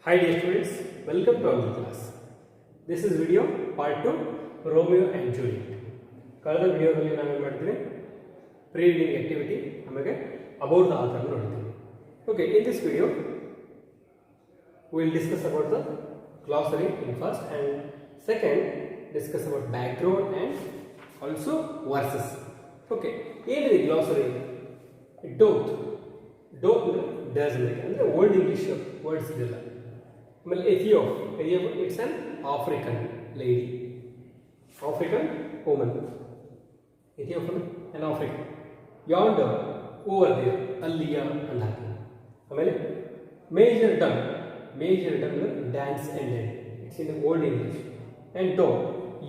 Hi dear students, welcome to our class. This is video part 2 Romeo and Juliet. ಕಳೆದ ವಿಡಿಯೋದಲ್ಲಿ ನಾವು ಏನು ಮಾಡ್ತೀವಿ ಪ್ರೀ ರೀಡಿಂಗ್ ಆಕ್ಟಿವಿಟಿ ಆಮೇಲೆ ಅಬೌಟ್ ದ ಆಥರ್ ನೋಡ್ತೀವಿ. Okay, in this video we will discuss about the glossary in first and second discuss about background and also verses. Okay, ಏನಿದೆ glossary? Doth does ಅಂದ್ರೆ old English words ಇದೆಲ್ಲ. ಆಮೇಲೆ Ethiop it's an African lady, African woman. Ethiopian and African. Yonder, over there, ಅಲ್ಲಿಯ ಅಂತ ಹಾಕಿ. ಆಮೇಲೆ major done dance ended, it's in Old English. And do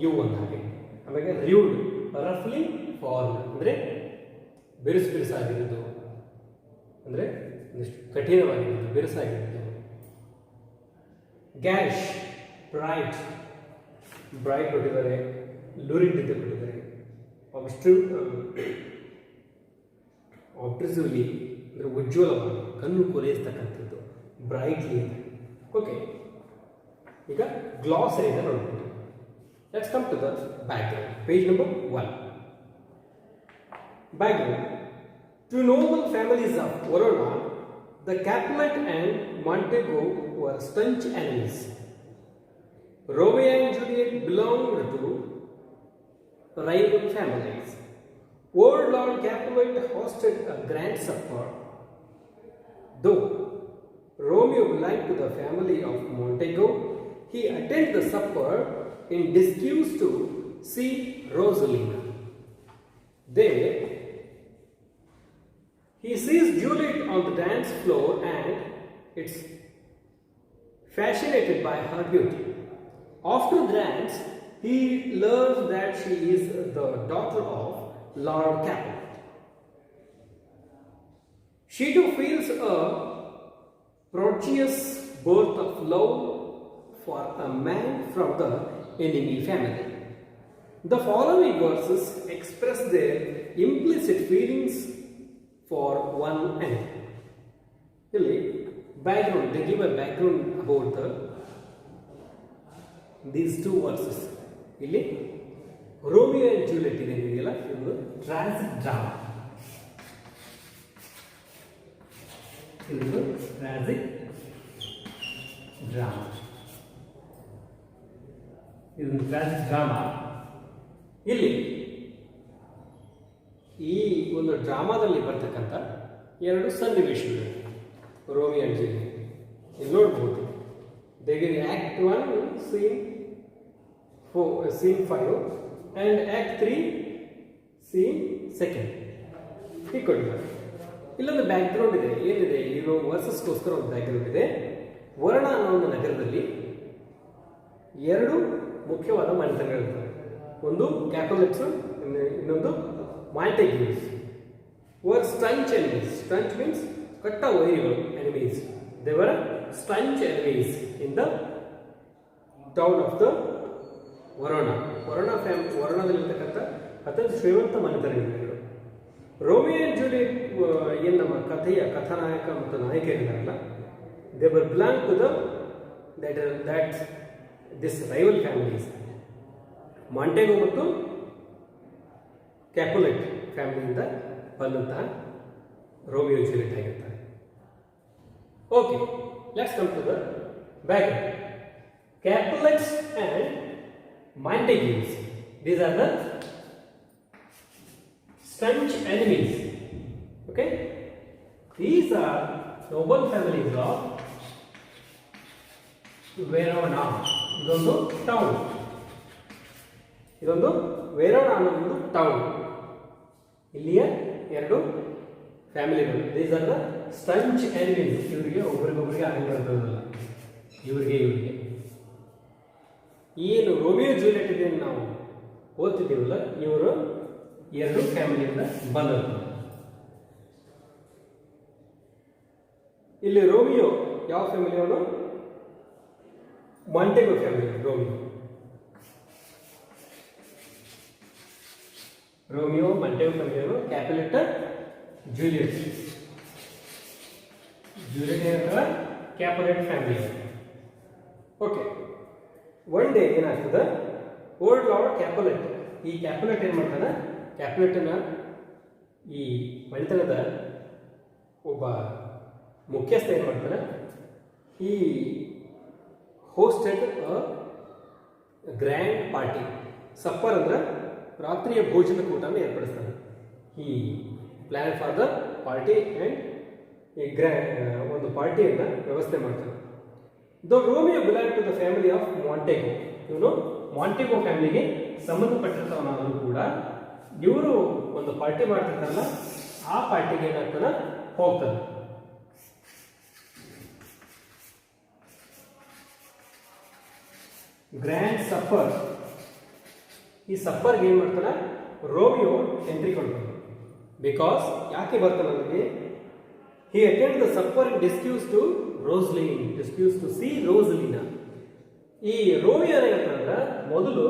you ಅಂತ ಹಾಕಿ. ಆಮೇಲೆ ರ್ಯೂಡ್ ರಫ್ಲಿ ಫಾರ್ಮ್ ಅಂದರೆ ಬಿರುಸಾಗಿರೋದು, ಅಂದರೆ ಒಂದಿಷ್ಟು ಕಠಿಣವಾಗಿರೋದು, ಬಿರುಸಾಗಿರೋದು. ಗ್ಯಾರಿಶ್ ಬ್ರೈಟ್ ಕೊಟ್ಟಿದ್ದಾರೆ, ಲುರಿಡ್ ಅಂತ ಕೊಟ್ಟಿದ್ದಾರೆ. ಆಬ್ಟ್ರಿಸಿವ್ಲಿ ಅಂದರೆ ಉಜ್ವಲವಾಗಿ, ಕಣ್ಣು ಕೊರೆಯಿಸ್ತಕ್ಕಂಥದ್ದು, ಬ್ರೈಟ್ಲಿ. ಓಕೆ, ಈಗ ಗ್ಲಾಸರಿಯಿಂದ ನೋಡ್ಬೋದು. Let's come to the background. Page number 1. Background. Two noble families of Verona, the Capulet and Montego, were staunch enemies. Romeo and Juliet belonged to rival families. Old Lord Capulet hosted a grand supper. Though Romeo belonged to the family of Montego, he attended the supper in disguise to see Rosalina. There, he sees Juliet on the dance floor and is fascinated by her beauty. After the dance, he learns that she is the daughter of Lord Capulet. She too feels a prodigious birth of love for a man from the enemy family. The following verses express their implicit feelings for one another. Really, background, they give a background about these two verses. ಇಲ್ಲಿ Romeo and Juliet ಇದೆಯಲ್ಲ, ಇದು tragic drama. ಇದು tragic drama. ಇದು tragic drama. ಇಲ್ಲಿ ಈ ಒಂದು ಡ್ರಾಮಾದಲ್ಲಿ ಬರ್ತಕ್ಕಂಥ ಎರಡು ಸನ್ನಿವೇಶಗಳು ರೋಮಿಯೋ ಅಂಡ್ ಜೂಲಿಯಟ್. ಇಲ್ಲಿ ನೋಡ್ಬೋದು, ದೇಗಿರಿ act 1 scene 5 and act 3 scene 2 ಹೀಗೆ. ಇಲ್ಲೊಂದು ಬ್ಯಾಕ್ಗ್ರೌಂಡ್ ಇದೆ. ಏನಿದೆ? ಇದು ವರ್ಸಸ್ಗೋಸ್ಕರ ಒಂದು ಬ್ಯಾಕ್ಗ್ರೌಂಡ್ ಇದೆ. ವರ್ಣ ಅನ್ನೋ ಒಂದು ನಗರದಲ್ಲಿ ಎರಡು ಮುಖ್ಯವಾದ ಮನೆತನಗಳಿರ್ತವೆ. ಒಂದು ಕ್ಯಾಪುಲೆಟ್ಸ್, ಇನ್ನೊಂದು Montagues. Were staunch enemies. Staunch means ಕಟ್ಟ ವೈರಿಗಳು, enemies. They were staunch enemies in the town of the ವರ್ಣದಲ್ಲಿರ್ತಕ್ಕಂಥ ಅತ್ಯಂತ ಶ್ರೀಮಂತ ಮನೆತನಗಳು. ರೋಮಿಯೋ ಅಂಡ್ ಜೂಲಿಯಟ್ ಏನು ನಮ್ಮ ಕಥೆಯ ಕಥಾನಾಯಕ ಮತ್ತು ನಾಯಕಿಯರಿದ್ದಾರಲ್ಲ, they were belong to that this rival families. Montague ಮತ್ತು ಕ್ಯಾಪುಲೆಟ್ ಫ್ಯಾಮಿಲಿಯಿಂದ ಬಂದಂತಹ ರೋಮಿಯೋ ಜೂಲಿಯಟ್ ಆಗಿರ್ತಾರೆ. Okay, let's come to the background. Capulets and Montagues, these are the staunch enemies. Okay, these are noble families of Verona. ಇದೊಂದು town, ಇದೊಂದು Verona ಅನ್ನೋ town. ಇಲ್ಲಿಯ ಎರಡು ಫ್ಯಾಮಿಲಿಗಳು. These are the staunch enemies. ಇವರಿಗೆ ಒಬ್ಬರಿಗೊಬ್ಬರಿಗೆ ಆಗಲ್ಲ, ಇವರಿಗೆ ಏನು ರೋಮಿಯೋ ಜೂಲಿಯಟ್ ಇದೆ ನಾವು ಓದ್ತಿದ್ದೀವಲ್ಲ, ಇವರು ಎರಡು ಫ್ಯಾಮಿಲಿಯಿಂದ ಬಂದವರು. ಇಲ್ಲಿ ರೋಮಿಯೋ ಯಾವ ಫ್ಯಾಮಿಲಿಯವನು? Montague family. ರೋಮಿಯೋ ಮಾಂಟೆಗೋ ಫ್ಯಾಮಿಲಿಯವರು. Capulet Juliet. Capulet family. Okay, one day ಏನಾಗ್ತದೆ, ಓಲ್ಡ್ ಲಾರ್ಡ್ ಕ್ಯಾಪುಲೆಟ್, ಈ ಕ್ಯಾಪುಲೆಟ್ ಏನು ಮಾಡ್ತಾನೆ, ಕ್ಯಾಪುಲೆಟನ್ನ ಈ ಮನೆತನದ ಒಬ್ಬ ಮುಖ್ಯಸ್ಥ ಏನು ಮಾಡ್ತಾನೆ, ಈ ಹೋಸ್ಟೆಡ್ ಗ್ರ್ಯಾಂಡ್ ಪಾರ್ಟಿ, ಸಪ್ಪರ್ ಅಂದ್ರೆ ರಾತ್ರಿಯ ಭೋಜನ ಕೂಟವನ್ನು ಏರ್ಪಡಿಸ್ತಾನೆ. ಈ plan for the party and ಈ ಒಂದು ಪಾರ್ಟಿಯನ್ನು ವ್ಯವಸ್ಥೆ ಮಾಡ್ತಾನೆ. The Romeo belong to the family of Montague, ಇವನು ಮಾಂಟೆಗೋ ಫ್ಯಾಮಿಲಿಗೆ ಸಂಬಂಧಪಟ್ಟಿರ್ತವನಾದರೂ ಕೂಡ ಇವರು ಒಂದು ಪಾರ್ಟಿ ಮಾಡ್ತಿರ್ತಾರಲ್ಲ, ಆ ಪಾರ್ಟಿಗೆ ಏನಾಗ್ತಾನೆ, ಹೋಗ್ತಾನೆ. ಗ್ರ್ಯಾಂಡ್ ಸಫರ್, ಈ ಸಫರ್ಗೆ ಏನು ಮಾಡ್ತಾನೆ, ರೋಮಿಯೋ ಎಂಟ್ರಿ ಕೊಡ್ತಾನೆ. ಬಿಕಾಸ್ ಯಾಕೆ ಬರ್ತಾನೆ ಅಂದರೆ, he attended the supper and discussed to see Rosalina. ಈ ರೋಮಿಯೋ ಏನಂತಂದ್ರೆ ಮೊದಲು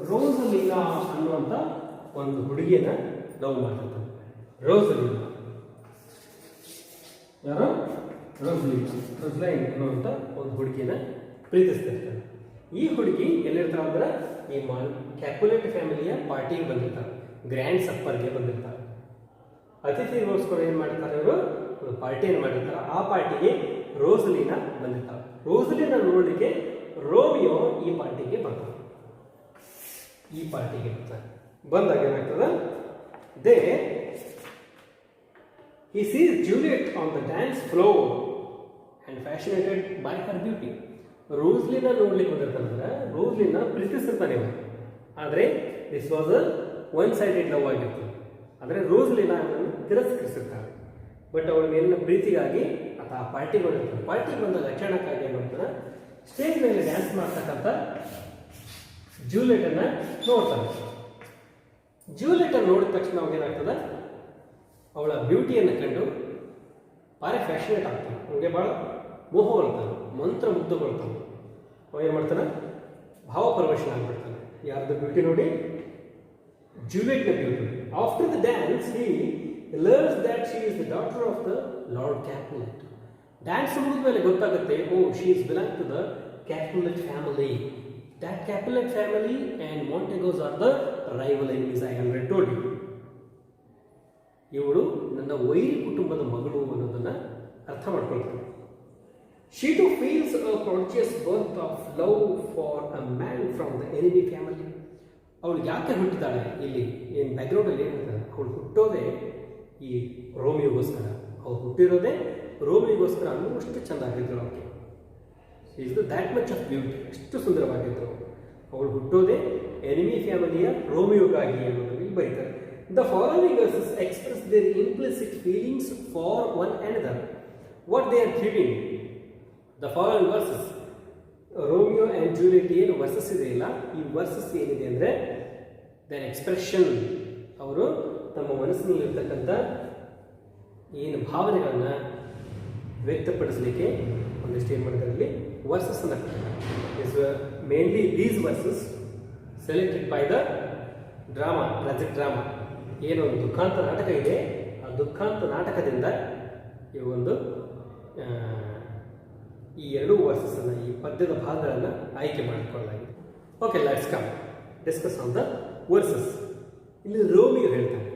ರೋಸಲಿನಾ ಅನ್ನುವಂಥ ಒಂದು ಹುಡುಗಿಯನ್ನ ಲವ್ ಮಾಡ್ತಿರ್ತಾನೆ. ರೋಸಲಿನಾ ಯಾರು, ರೋಸ್ಲೈನ್ ಅನ್ನುವಂಥ ಒಂದು ಹುಡುಗಿಯನ್ನ ಪ್ರೀತಿಸ್ತಿರ್ತಾನೆ. ಈ ಹುಡುಗಿ ಎಲ್ಲಿರ್ತಾಳೆ ಅಂದ್ರೆ ಈ ಕ್ಯಾಪುಲೆಟ್ ಫ್ಯಾಮಿಲಿಯ ಪಾರ್ಟಿಗೆ ಬಂದಿರ್ತಾರೆ, ಗ್ರ್ಯಾಂಡ್ ಸಪ್ಪರ್ಗೆ ಬಂದಿರ್ತಾರೆ. ಅತಿಥಿಗೋಸ್ಕರ ಏನು ಮಾಡ್ತಾರೆ, ಇವರು ಒಂದು ಪಾರ್ಟಿಯನ್ನು ಮಾಡಿರ್ತಾರೆ. ಆ ಪಾರ್ಟಿಗೆ ರೋಸಲಿನಾ ಬಂದಿರ್ತಾರೆ. ರೋಸಲಿನಾ ನೋಡಲಿಕ್ಕೆ ರೋಮಿಯೋ ಈ ಪಾರ್ಟಿಗೆ ಬರ್ತಾರೆ. ಬಂದಾಗ ಏನಾಗ್ತದೆ, he sees Juliet on the dance floor and fascinated by her beauty. ರೋಸ್ಲಿನಾ ನೋಡ್ಲಿಕ್ಕೆ ಬಂದಿರ್ತಾನಂದ್ರೆ ರೋಸ್ಲಿನಾ ಪ್ರೀತಿಸಿರ್ತಾನೆ ಇವ, ಆದರೆ this was a one sided love ಆಗಿರ್ತದೆ. ಆದರೆ ರೋಸ್ಲಿನಾ ಅವನನ್ನು ತಿರಸ್ಕರಿಸಿರ್ತಾಳೆ. ಬಟ್ ಅವಳ ಮೇಲಿನ ಪ್ರೀತಿಗಾಗಿ ಆತ ಆ ಪಾರ್ಟಿಗೆ ಬಂದಿರ್ತಾನೆ. ಪಾರ್ಟಿಗೆ ಬಂದಾಗ ಅಚಾನಕ್ಕಾಗಿ ಏನು ಮಾಡ್ತಾನೆ, ಸ್ಟೇಜ್ ಮೇಲೆ ಡ್ಯಾನ್ಸ್ ಮಾಡ್ತಕ್ಕಂಥ ಜೂಲಿಯಟನ್ನು ನೋಡ್ತಾನೆ. ಜೂಲಿಯಟನ್ನು ನೋಡಿದ ತಕ್ಷಣ ಅವಾಗೇನಾಗ್ತದೆ, ಅವಳ ಬ್ಯೂಟಿಯನ್ನು ಕಂಡು ಭಾರಿ ಫ್ಯಾಷನೇಟ್ ಆಗ್ತಾನೆ. ಅವನಿಗೆ ಭಾಳ ಮೋಹಗೊಳ್ತಾನೆ, ಮಂತ್ರ ಮುಗ್ಧಗೊಳ್ತಾನೆ. ಅವ ಏನು ಮಾಡ್ತಾನೆ, ಭಾವಪರವಶನ ಆಗ್ಬಿಡ್ತಾನೆ. ಯಾರ್ದು ಬ್ಯೂಟಿ ನೋಡಿ, ಜೂಲಿಯಟ್ನ beauty. After the dance he learns that she is the daughter of the Lord Capulet. Dance ಮುಗಿದ ಮೇಲೆ ಗೊತ್ತಾಗುತ್ತೆ, ಓ she is belong to the Capulet family. That Capulet family and Montegos are the rival enemies, I already told you. ಇವಳು ನನ್ನ ವೈರಿ ಕುಟುಂಬದ ಮಗಳು ಅನ್ನೋದನ್ನ ಅರ್ಥ ಮಾಡ್ಕೊಳ್ತಾನೆ. She too feels a prodigious birth of love for a man from the enemy family. ಅವಳು ಯಾಕೆ ಹುಟ್ಟಿದ್ದಾಳೆ, ಇಲ್ಲಿ ಏನು ಬ್ಯಾಕ್ಗ್ರೌಂಡಲ್ಲಿ ಏನು ಹೇಳ್ತಾರೆ, ಅವಳು ಹುಟ್ಟೋದೇ ಈ ರೋಮಿಯೋಗೋಸ್ಕರ. ಅವಳು ಹುಟ್ಟಿರೋದೇ ರೋಮಿಯೋಗೋಸ್ಕರ ಅನ್ನೋಷ್ಟು ಚೆಂದ ಆಗಿದ್ರು. ಅವಕ್ಕೆ is that much of beauty, ಎಷ್ಟು ಸುಂದರವಾಗಿದ್ದರು. ಅವಳು ಹುಟ್ಟೋದೇ ಎನಿಮಿ ಫ್ಯಾಮಿಲಿಯ ರೋಮಿಯೋಗಾಗಿ ಅನ್ನೋದನ್ನು ಬರೀತಾರೆ. The following versus express there implicit feelings for one another. What they are giving the following versus, Romeo and Juliet ಏನು ವರ್ಸಸ್ ಇದೆ ಇಲ್ಲ, ಈ ವರ್ಸಸ್ ಏನಿದೆ ಅಂದರೆ ದರ್ ಎಕ್ಸ್ಪ್ರೆಷನ್. ಅವರು ತಮ್ಮ ಮನಸ್ಸಿನಲ್ಲಿರ್ತಕ್ಕಂಥ ಏನು ಭಾವನೆಗಳನ್ನು ವ್ಯಕ್ತಪಡಿಸಲಿಕ್ಕೆ ಒಂದಿಷ್ಟು ಏನು ಮಾಡಿದ್ದಾರೆ, ಇಲ್ಲಿ ವರ್ಸಸ್ ಅನ್ನು is mainly these versus selected by the drama, tragic drama. ಏನು ಒಂದು ದುಃಖಾಂತ ನಾಟಕ ಇದೆ, ಆ ದುಃಖಾಂತ ನಾಟಕದಿಂದ ಈ ಒಂದು ಈ ಎರಡೂ ವರ್ಸಸ್ಸನ್ನು, ಈ ಪದ್ಯದ ಭಾಗಗಳನ್ನು ಆಯ್ಕೆ ಮಾಡಿಕೊಳ್ಳಲಾಗಿದೆ. Okay, let's come discuss on the versus. ಇಲ್ಲಿ ರೋಮಿಯೋ ಹೇಳ್ತಾನೆ,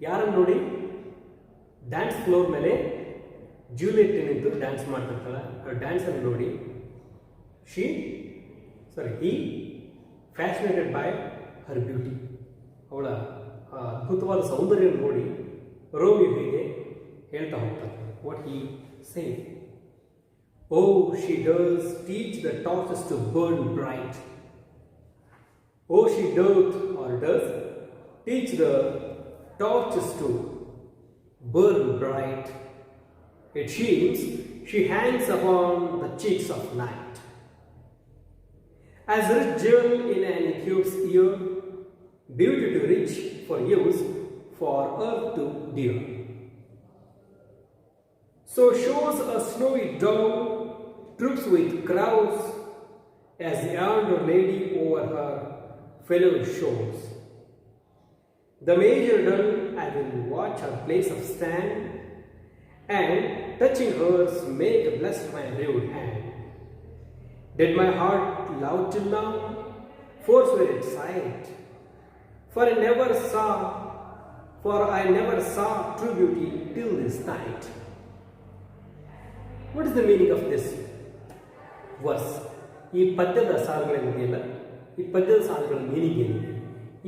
ಯಾರನ್ನು ನೋಡಿ, ಡ್ಯಾನ್ಸ್ ಫ್ಲೋರ್ ಮೇಲೆ ಜೂಲಿಯಟ್ ನಿಂತು ಡ್ಯಾನ್ಸ್ ಮಾಡ್ತಿರ್ತಾಳೆ. ಆ ಡ್ಯಾನ್ಸನ್ನು ನೋಡಿ he ಫ್ಯಾಷನೇಟೆಡ್ ಬೈ ಹರ್ ಬ್ಯೂಟಿ. ಅವಳ ಅದ್ಭುತವಾದ ಸೌಂದರ್ಯ ನೋಡಿ ರೋಮಿಯೋ ಹೀಗೆ ಹೇಳ್ತಾ ಹೋಗ್ತಾನೆ. What he say, oh she does teach the torches to burn bright. Oh she does teach the torches to burn bright. It seems she hangs upon the cheeks of night, as rich jewel in an Ethiope's ear, beauty too rich for use, for earth to dear. So shows a snowy dove troops with crowds, as yonder lady over her fellow shows. The major done, I will watch her place of stand, and touching hers make blessed my rude hand. Did my heart love till now? Force were its sight. For I never saw true beauty till this night. What is the meaning of this verse? ಈ ಪದ್ಯದ ಸಾಲುಗಳೇನಿದೆಯಲ್ಲ, ಈ ಪದ್ಯದ ಸಾಲುಗಳ meaning ಏನಿದೆ?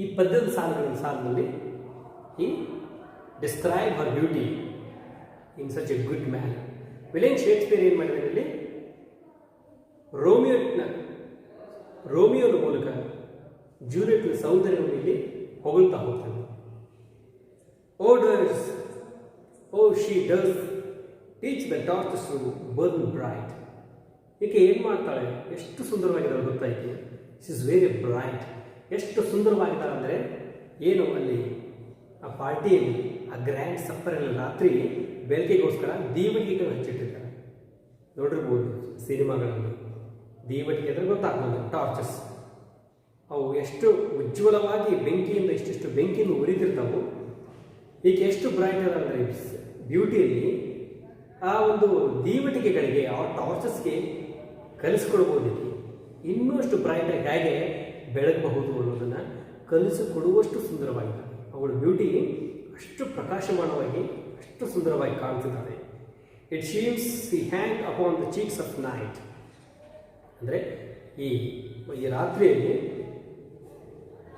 ಈ ಪದ್ಯದ ಸಾಲಿನಲ್ಲಿ he describe her beauty in such a good manner. William Shakespeare ಏನು ಮಾಡಿದ್ದಾರೆ ಇಲ್ಲಿ? ರೋಮಿಯೋನ ಮೂಲಕ ಜೂಲಿಯಟ್ ಸೌಂದರ್ಯವನ್ನು ಇಲ್ಲಿ ಹೊಗಳ್ತಾ ಹೋಗ್ತಾನೆ. She does teach the torches to burn bright. ಈಕೆ ಏನು ಮಾಡ್ತಾಳೆ? ಎಷ್ಟು ಸುಂದರವಾಗಿದ್ದಾಳೆ ಗೊತ್ತಾ ಈಕೆ? She is very bright. ಎಷ್ಟು ಸುಂದರವಾಗಿದ್ದಾಳೆ ಅಂದರೆ ಏನು ಅಲ್ಲಿ ಆ ಪಾರ್ಟಿಯಲ್ಲಿ, ಆ ಗ್ರ್ಯಾಂಡ್ ಸಪ್ಪರಲ್ಲಿ ರಾತ್ರಿ ಬೆಳಕಿಗೋಸ್ಕರ ದೀವಟಿಗೆಗಳು ಹಚ್ಚಿಟ್ಟಿರ್ತಾರೆ. ನೋಡಿರ್ಬೋದು ಸಿನಿಮಾಗಳಲ್ಲಿ. ದೀವಟಿಗೆ ಅಂದರೆ ಗೊತ್ತಾಗ್ಬೋದು, ಟಾರ್ಚಸ್. ಅವು ಎಷ್ಟು ಉಜ್ವಲವಾಗಿ ಬೆಂಕಿಯಿಂದ ಇಷ್ಟಿಷ್ಟು ಬೆಂಕಿಯಿಂದ ಉರಿತಿರ್ತಾವು. ಈಗ ಎಷ್ಟು ಬ್ರೈಟ್ ಅದ ಅಂದರೆ ಬ್ಯೂಟಿಯಲ್ಲಿ ಆ ಒಂದು ದೀವಟಿಗೆಗಳಿಗೆ, ಆ ಟಾರ್ಚಸ್ಗೆ ಕಲಿಸ್ಕೊಡ್ಬೋದು. ಇನ್ನೂ ಅಷ್ಟು ಬ್ರೈಟಾಗಿ ಹೇಗೆ ಬೆಳಗಬಹುದು ಅನ್ನೋದನ್ನು ಕಲಿಸಿಕೊಡುವಷ್ಟು ಸುಂದರವಾಗಿದೆ. ಅವಳ ಬ್ಯೂಟಿ ಅಷ್ಟು ಪ್ರಕಾಶಮಾನವಾಗಿ, ಅಷ್ಟು ಸುಂದರವಾಗಿ ಕಾಣ್ತಿದ್ದಾಳೆ. It seems the hang upon the cheeks of night. ಅಂದರೆ ಈ ರಾತ್ರಿಯಲ್ಲಿ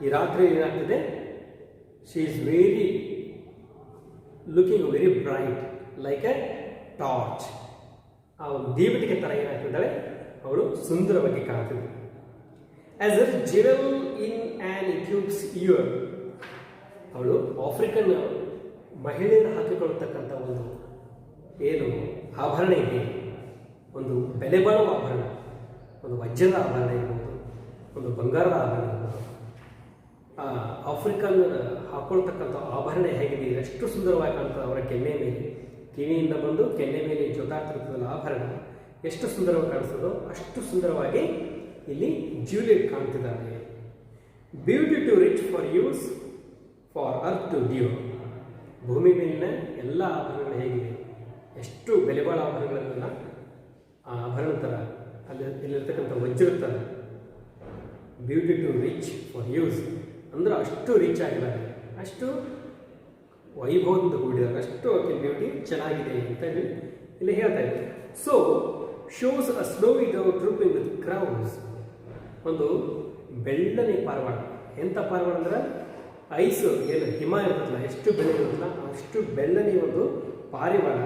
ಏನಾಗ್ತದೆ? She is looking very bright like a torch. ಆ ಒಂದು ದೀವಟಿಗೆ ಥರ ಏನಾಗ್ತಿದ್ದಾಳೆ? ಅವಳು ಸುಂದರವಾಗಿ ಕಾಣ್ತಿದ್ದಾಳೆ. As a jewel in an Ethiop's ear. ಅವಳು ಆಫ್ರಿಕನ್ ಮಹಿಳೆಯರು ಹಾಕಿಕೊಳ್ಳತಕ್ಕಂಥ ಒಂದು ಏನು ಆಭರಣ ಇದೆ, ಒಂದು ಬೆಲೆ ಬಾಳುವ ಆಭರಣ, ಒಂದು ವಜ್ರದ ಆಭರಣ ಇರ್ಬೋದು, ಒಂದು ಬಂಗಾರದ ಆಭರಣ ಇರ್ಬೋದು. ಆಫ್ರಿಕನ್ ಹಾಕೊಳ್ತಕ್ಕಂಥ ಆಭರಣ ಹೇಗಿದೆ, ಎಷ್ಟು ಸುಂದರವಾಗಿ ಕಾಣ್ತದೆ ಅವರ ಕೆನ್ನೆ ಮೇಲೆ, ಕಿವಿಯಿಂದ ಬಂದು ಕೆನ್ನೆ ಮೇಲೆ ಜೊತಾಗ್ತಿರ್ತದಲ್ಲ ಆಭರಣ, ಎಷ್ಟು ಸುಂದರವಾಗಿ ಕಾಣಿಸ್ತದೋ ಅಷ್ಟು ಸುಂದರವಾಗಿ ಇಲ್ಲಿ ಜೂಲಿಯಟ್ ಕಾಣ್ತಿದ್ದಾಳೆ. Beauty too rich for use, for earth too dear. ಭೂಮಿ ಮೇಲಿನ ಎಲ್ಲ ಆಭರಣಗಳು ಹೇಗಿದೆ, ಎಷ್ಟು ಬೆಲೆಬಾಳ ಆಭರಣಗಳನ್ನೆಲ್ಲ ಆ ಆಭರಣ ಥರ ಇಲ್ಲಿರ್ತಕ್ಕಂಥ ವಜ್ರದ ಥರ. Beauty too rich for use ಅಂದ್ರೆ ಅಷ್ಟು ರಿಚ್ ಆಗಿದ್ದಾರೆ, ಅಷ್ಟು ವೈಭವದಿಂದ ಕೂಡಿದ್ದಾರೆ, ಅಷ್ಟು ಬ್ಯೂಟಿ ಚೆನ್ನಾಗಿದೆ ಅಂತ ಹೇಳಿ ಇಲ್ಲಿ ಹೇಳ್ತಾ ಇದ್ದಾರೆ. So shows a snowy dove drooping with crows. ಒಂದು ಬೆಳ್ಳನೆ ಪಾರಿವಾಳ. ಎಂಥ ಪಾರಿವಾಳ ಅಂದ್ರೆ ಐಸ್ ಏನು ಹಿಮ ಇರುತ್ತಲ್ಲ, ಎಷ್ಟು ಬೆಳೆ ಇರುತ್ತಲ್ಲ ಅಷ್ಟು ಬೆಳ್ಳನೆ ಒಂದು ಪಾರಿವಾಳ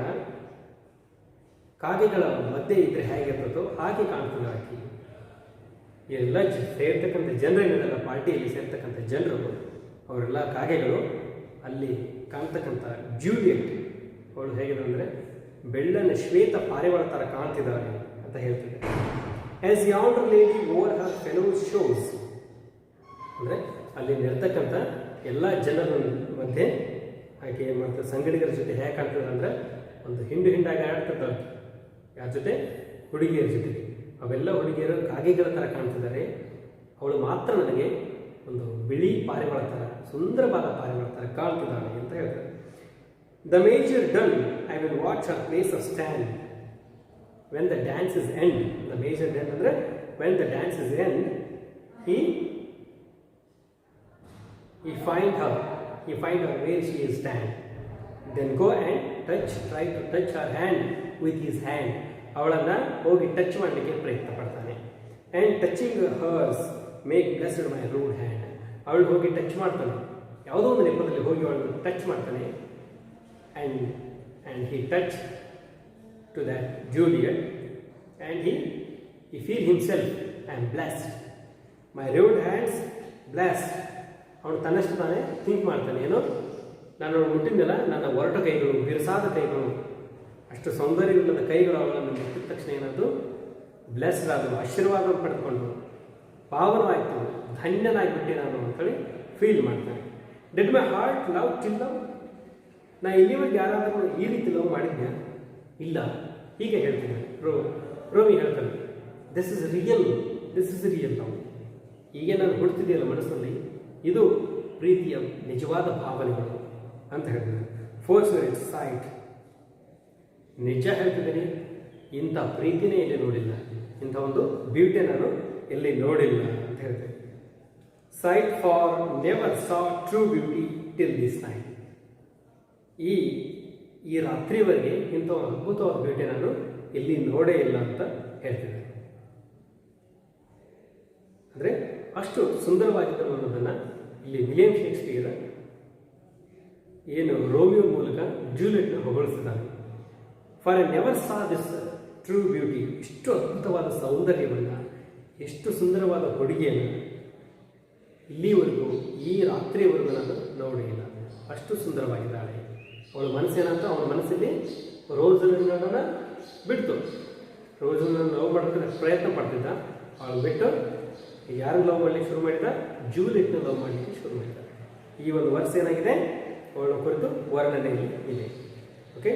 ಕಾಗೆಗಳ ಮಧ್ಯೆ ಇದ್ರೆ ಹೇಗಿರ್ತದೋ ಹಾಗೆ ಕಾಣ್ತದೆ ಆಕೆ. ಎಲ್ಲ ಸೇರ್ತಕ್ಕಂಥ ಜನರೇನಿರಲ್ಲ, ಪಾರ್ಟಿಯಲ್ಲಿ ಸೇರ್ತಕ್ಕಂಥ ಜನರು ಅವರೆಲ್ಲ ಕಾಗೆಗಳು. ಅಲ್ಲಿ ಕಾಣ್ತಕ್ಕಂಥ ಜೂಲಿಯಟ್ ಅವಳು ಹೇಗಿದೆ ಅಂದರೆ ಬೆಳ್ಳನೆ ಶ್ವೇತ ಪಾರಿವಾಳ ಥರ ಕಾಣ್ತಿದ್ದಾಳೆ ಅಂತ ಹೇಳ್ತಿದ್ದಾರೆ. ಆಸ್ ಯೌಂಡರ್ ಲೇಡಿ ಓವರ್ ಹರ್ ಫೆಲೋ ಶೋಸ್. ಅಂದರೆ ಅಲ್ಲಿ ನಿರ್ತಕ್ಕಂಥ ಎಲ್ಲ ಜನರ ಮಧ್ಯೆ ಆಕೆ ಏನು ಮಾಡ್ತಾರೆ, ಸಂಗಡಿಗರ ಜೊತೆ ಹೇಗೆ ಕಾಣ್ತದೆ ಅಂದರೆ ಒಂದು ಹಿಂಡಾಗಿ ಆಡ್ತಿರ್ತಾಳೆ. ಯಾರ ಜೊತೆ? ಹುಡುಗಿಯರ ಜೊತೆಗೆ. ಅವೆಲ್ಲ ಹುಡುಗಿಯರು ಕಾಗೆಗಳ ಥರ ಕಾಣ್ತಿದ್ದಾರೆ. ಅವಳು ಮಾತ್ರ ನನಗೆ ಒಂದು ಬಿಳಿ ಪಾರಿವಾಳ ಥರ, ಸುಂದರವಾದ ಪಾರಿವಾಳ ಥರ ಕಾಣ್ತಿದ್ದಾಳೆ ಅಂತ ಹೇಳ್ತಾರೆ. The measure done, I will watch her place of stand when the dance is end. The measure done ಅಂದರೆ when the dance is end, he find her where she is stand. Then go and try to touch her hand with his hand. ಅವಳನ್ನು ಹೋಗಿ touch ಮಾಡಲಿಕ್ಕೆ ಪ್ರಯತ್ನ ಪಡ್ತಾನೆ. And touching hours make blessed my rude hand. ಅವಳು ಹೋಗಿ touch ಮಾಡ್ತಾನೆ, ಯಾವುದೋ ಒಂದು ನೆಪದಲ್ಲಿ ಹೋಗಿ ಅವಳನ್ನು ಟಚ್ ಮಾಡ್ತಾನೆ. And he touch to that Juliet and he feel himself I am blessed, my rude hands blessed. ಅವನು ತನ್ನಷ್ಟು ತಾನೇ ಥಿಂಕ್ ಮಾಡ್ತಾನೆ, ಏನೋ ನಾನು ಮುಟ್ಟಿದ್ದೆಲ್ಲ ನನ್ನ ಒರಟ ಕೈಗಳು, ಬಿರುಸಾದ ಕೈಗಳು, ಅಷ್ಟು ಸೌಂದರ್ಯವಿಲ್ಲದ ಕೈಗಳು ಅವಳನ್ನು ಮುಟ್ಟಿದ ತಕ್ಷಣ ಏನಾದರೂ ಬ್ಲೆಸ್ಡ್ ಆದವು, ಆಶೀರ್ವಾದ ಪಡೆದುಕೊಂಡು ಪಾವನವಾಯಿತು, ಧನ್ಯನಾಗಿಬಿಟ್ಟೆ ನಾನು ಅಂತೇಳಿ ಫೀಲ್ ಮಾಡ್ತಾನೆ. Did my heart love till love. ನಾ ಇಲ್ಲಿವರೆಗೆ ಯಾರಾದರೂ ಈ ರೀತಿ ಲವ್ ಮಾಡಿದ್ದೆ ಇಲ್ಲ. ಹೀಗೆ ಹೇಳ್ತೀನಿ, ರೋಮಿ ಹೇಳ್ತಾನೆ, ದಿಸ್ ಇಸ್ ರಿಯಲ್ ಲವ್. ಹೀಗೆ ನಾನು ಹುಡ್ತಿದೆಯಲ್ಲ ಮನಸ್ಸಲ್ಲಿ, ಇದು ಪ್ರೀತಿಯ ನಿಜವಾದ ಭಾವನೆಗಳು ಅಂತ ಹೇಳ್ತಿದ್ದೆ. Force it's site. ನಿಜ ಹೇಳ್ತಿದ್ದೀನಿ, ಇಂಥ ಪ್ರೀತಿನೇ ಇಲ್ಲಿ ನೋಡಿಲ್ಲ, ಇಂಥ ಇಂಥ ಒಂದು ಬ್ಯೂಟಿ ನಾನು ಎಲ್ಲಿ ನೋಡಿಲ್ಲ ಅಂತ ಹೇಳ್ತೇನೆ. Site for never saw true beauty till this night. ಈ ರಾತ್ರಿವರೆಗೆ ಇಂಥ ಒಂದು ಅದ್ಭುತವಾದ ಬ್ಯೂಟಿ ನಾನು ಎಲ್ಲಿ ನೋಡೇ ಇಲ್ಲ ಅಂತ ಹೇಳ್ತೇನೆ. ಅಂದರೆ ಅಷ್ಟು ಸುಂದರವಾಗಿದ್ದರು ಅನ್ನೋದನ್ನು ಇಲ್ಲಿ ವಿಲಿಯಂ ಶೇಕ್ಸ್ಪಿಯರ್ ಏನು ರೋಮಿಯೋ ಮೂಲಕ ಜೂಲಿಯಟ್ನ ಹೊಗಳಿಸಿದ್ದಾನೆ. For I never saw this true beauty. ಇಷ್ಟು ಅದ್ಭುತವಾದ ಸೌಂದರ್ಯವನ್ನು, ಎಷ್ಟು ಸುಂದರವಾದ ಹುಡುಗಿಯನ್ನು ಇಲ್ಲಿವರೆಗೂ ಈ ರಾತ್ರಿವರೆಗೂ ನಾನು ನೋಡಿಲ್ಲ. ಅಷ್ಟು ಸುಂದರವಾಗಿದ್ದಾಳೆ. ಅವಳ ಮನಸ್ಸೇನಂತ ಅವನ ಮನಸ್ಸಲ್ಲಿ ರೋಸನ್ನ ಬಿಡ್ತು. ರೋಸನ್ನ ಲವ್ ಮಾಡೋದಕ್ಕೆ ಪ್ರಯತ್ನ ಪಡ್ತಿದ್ದ. ಅವಳು ಬಿಟ್ಟು ಯಾರನ್ನು ಲವ್ ಮಾಡಲಿಕ್ಕೆ ಶುರು ಮಾಡಿದ? ಜೂಲಿಯಟ್ನ ಲವ್ ಮಾಡಲಿಕ್ಕೆ ಶುರು ಮಾಡಿದ. ಈ ಒಂದು ವರ್ಷ ಏನಾಗಿದೆ ಅವಳ ಕುರಿತು ವರ್ಣನೆ ಇದೆ. ಓಕೆ.